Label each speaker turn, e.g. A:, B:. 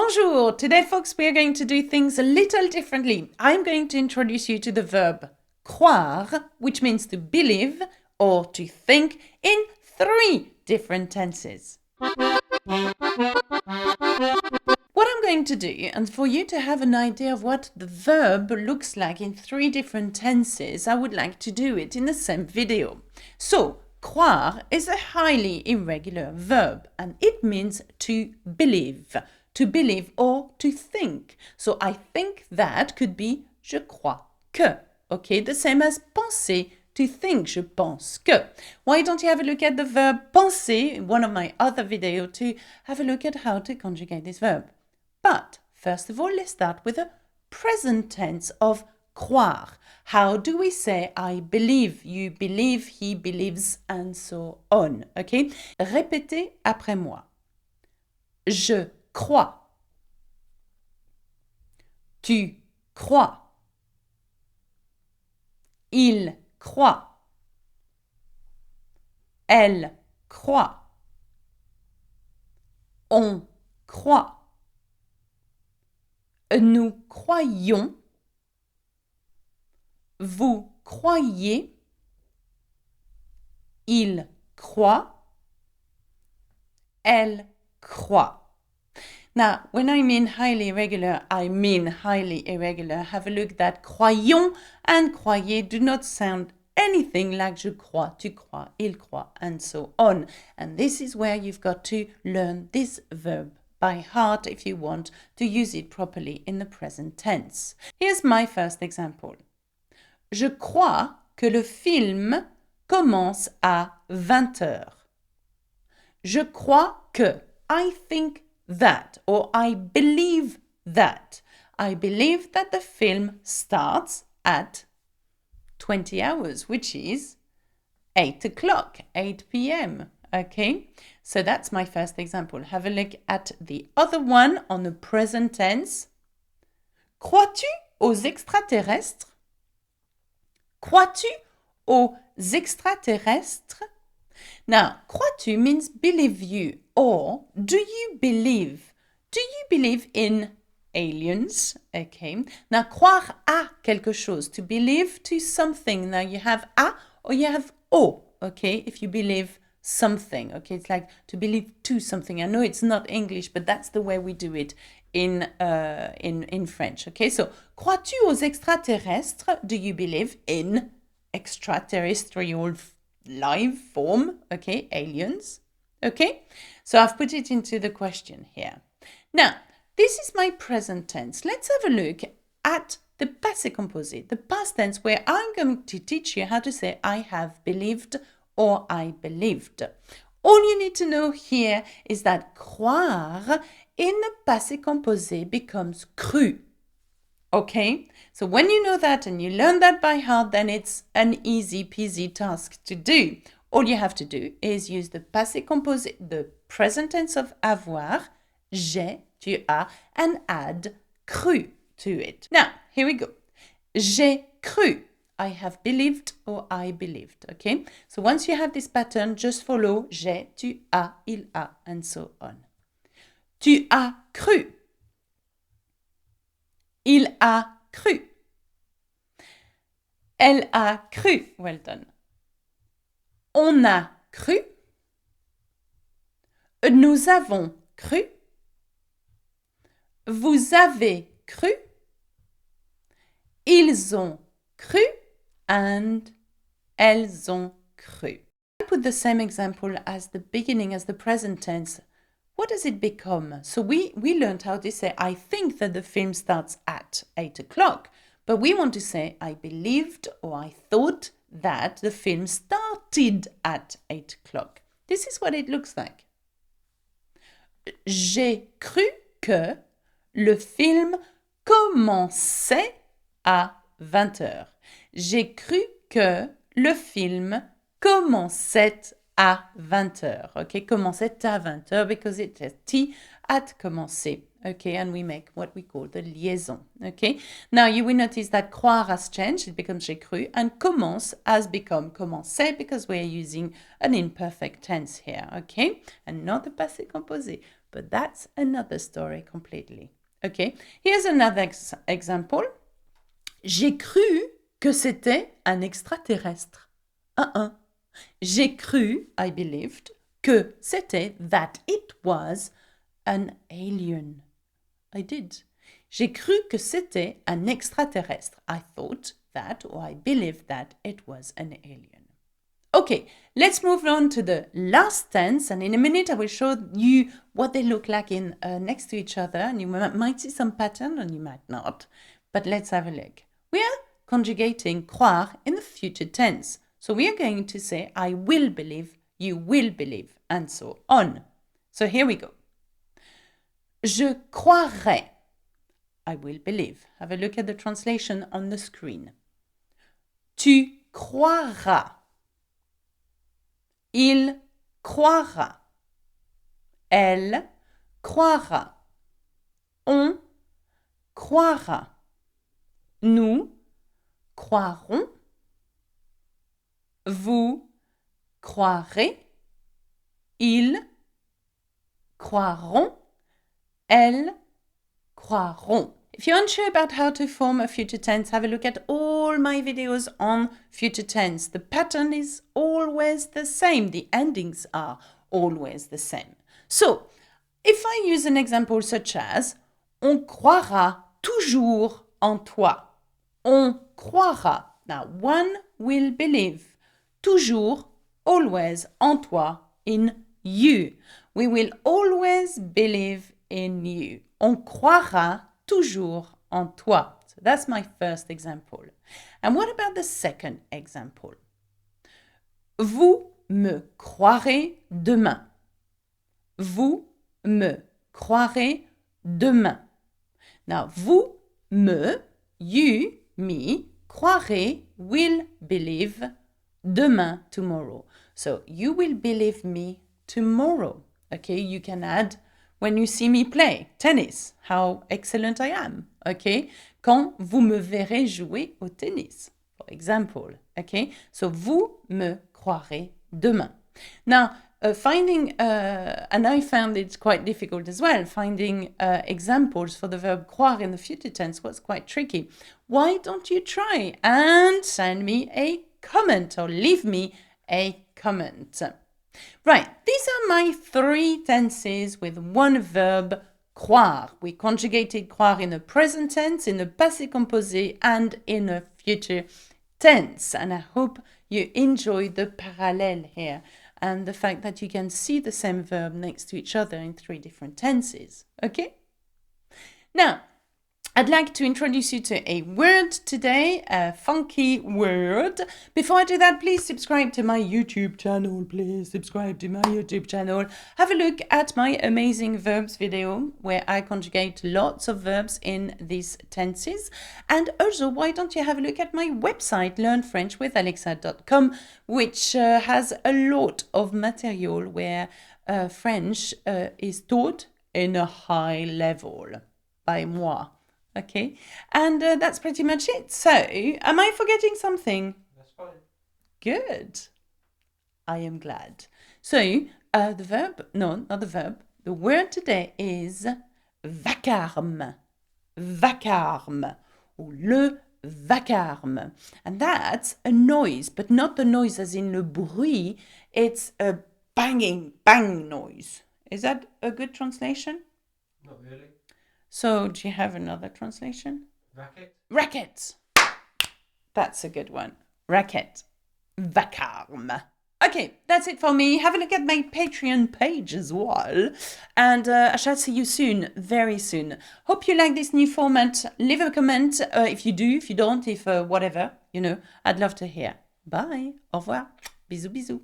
A: Bonjour! Today, folks, we are going to do things a little differently. I'm going to introduce you to the verb croire, which means to believe or to think in 3 different tenses. What I'm going to do, and for you to have an idea of what the verb looks like in 3 different tenses, I would like to do it in the same video. So, croire is a highly irregular verb, and it means to believe or to think. So I think that could be je crois que. Okay, the same as penser, to think, je pense que. Why don't you have a look at the verb penser in one of my other videos to have a look at how to conjugate this verb. But first of all, let's start with the present tense of croire. How do we say I believe, you believe, he believes, and so on? Okay? Répétez après moi. Je crois. Tu crois. Il croit. Elle croit. On croit. Nous croyons. Vous croyez. Il croit. Elle croit. Now, when I mean highly irregular, I mean highly irregular. Have a look that croyons and croyez do not sound anything like je crois, tu crois, il croit, and so on. And this is where you've got to learn this verb by heart if you want to use it properly in the present tense. Here's my first example. Je crois que le film commence à 20h. Je crois que. I think that, or I believe that. I believe that the film starts at 20 hours, which is 8 o'clock, 8 p.m. Okay, so that's my first example. Have a look at the other one on the present tense. Crois-tu aux extraterrestres? Crois-tu aux extraterrestres? Now, crois-tu means believe you, or do you believe? Do you believe in aliens? Okay. Now, croire à quelque chose, to believe to something. Now, you have à or you have au, okay, if you believe something. Okay, it's like to believe to something. I know it's not English, but that's the way we do it in French. Okay, so crois-tu aux extraterrestres? Do you believe in extraterrestrial life form? Okay, aliens. Okay, so I've put it into the question here. Now, this is my present tense. Let's have a look at the passé composé, the past tense, where I'm going to teach you how to say I have believed or I believed. All you need to know here is that croire in the passé composé becomes cru. Okay, so when you know that and you learn that by heart, then it's an easy peasy task to do. All you have to do is use the passé composé, the present tense of avoir, j'ai, tu as, and add cru to it. Now, here we go. J'ai cru. I have believed or I believed. Okay, so once you have this pattern, just follow j'ai, tu as, il a, and so on. Tu as cru. Il a cru. Elle a cru. Well done. On a cru. Nous avons cru. Vous avez cru. Ils ont cru. And elles ont cru. I put the same example as the beginning, as the present tense. What does it become? So we learned how to say, I think that the film starts at 8 o'clock. But we want to say, I believed or I thought that the film started at 8 o'clock. This is what it looks like. J'ai cru que le film commençait à 20h. J'ai cru que le film commençait à 20h. Okay, commençait à 20h because it has T at commencer. Okay, and we make what we call the liaison. Okay, now you will notice that croire has changed, it becomes j'ai cru, and commence has become commencer because we are using an imperfect tense here. Okay, and not the passé composé, but that's another story completely. Okay, here's another example. J'ai cru que c'était un extraterrestre. J'ai cru, I believed, que c'était, that it was an alien. I did. J'ai cru que c'était un extraterrestre. I thought that, or I believed that it was an alien. Okay, let's move on to the last tense, and in a minute I will show you what they look like in next to each other, and you might see some pattern and you might not, but let's have a look. We are conjugating croire in the future tense. So we are going to say I will believe, you will believe, and so on. So here we go. Je croirais. I will believe. Have a look at the translation on the screen. Tu croiras. Il croira. Elle croira. On croira. Nous croirons. Vous croirez. Ils croiront. Elles croiront. If you're unsure about how to form a future tense, have a look at all my videos on future tense. The pattern is always the same. The endings are always the same. So, if I use an example such as on croira toujours en toi. On croira. Now, one will believe. Toujours, always, en toi, in you. We will always believe in you. On croira toujours en toi. So that's my first example. And what about the second example? Vous me croirez demain. Vous me croirez demain. Now, vous me, you, me, croirez, will believe demain, tomorrow. So you will believe me tomorrow. Okay, you can add when you see me play tennis, how excellent I am. Okay, quand vous me verrez jouer au tennis, for example. Okay, so vous me croirez demain. Now, finding, and I found it quite difficult as well, finding examples for the verb croire in the future tense was quite tricky. Why don't you try and send me a comment or leave me a comment? Right, these are my 3 tenses with one verb, croire. We conjugated croire in the present tense, in the passé composé, and in a future tense. And I hope you enjoy the parallel here and the fact that you can see the same verb next to each other in 3 different tenses. Okay? Now, I'd like to introduce you to a word today, a funky word. Before I do that, please subscribe to my YouTube channel. Please subscribe to my YouTube channel. Have a look at my amazing verbs video where I conjugate lots of verbs in these tenses. And also, why don't you have a look at my website, learnfrenchwithalexa.com, which has a lot of material where French is taught in a high level by moi. Okay, and that's pretty much it. So, am I forgetting something?
B: That's fine.
A: Good. I am glad. So, the verb, no, not the verb. The word today is vacarme. Vacarme. Or le vacarme. And that's a noise, but not the noise as in le bruit. It's a banging, bang noise. Is that a good translation?
B: Not really.
A: So, do you have another translation?
B: Racket.
A: Racket. That's a good one. Racket. Vacarme. Okay, that's it for me. Have a look at my Patreon page as well. And I shall see you soon, very soon. Hope you like this new format. Leave a comment if you do, if you don't, if whatever. You know, I'd love to hear. Bye. Au revoir. Bisous, bisous.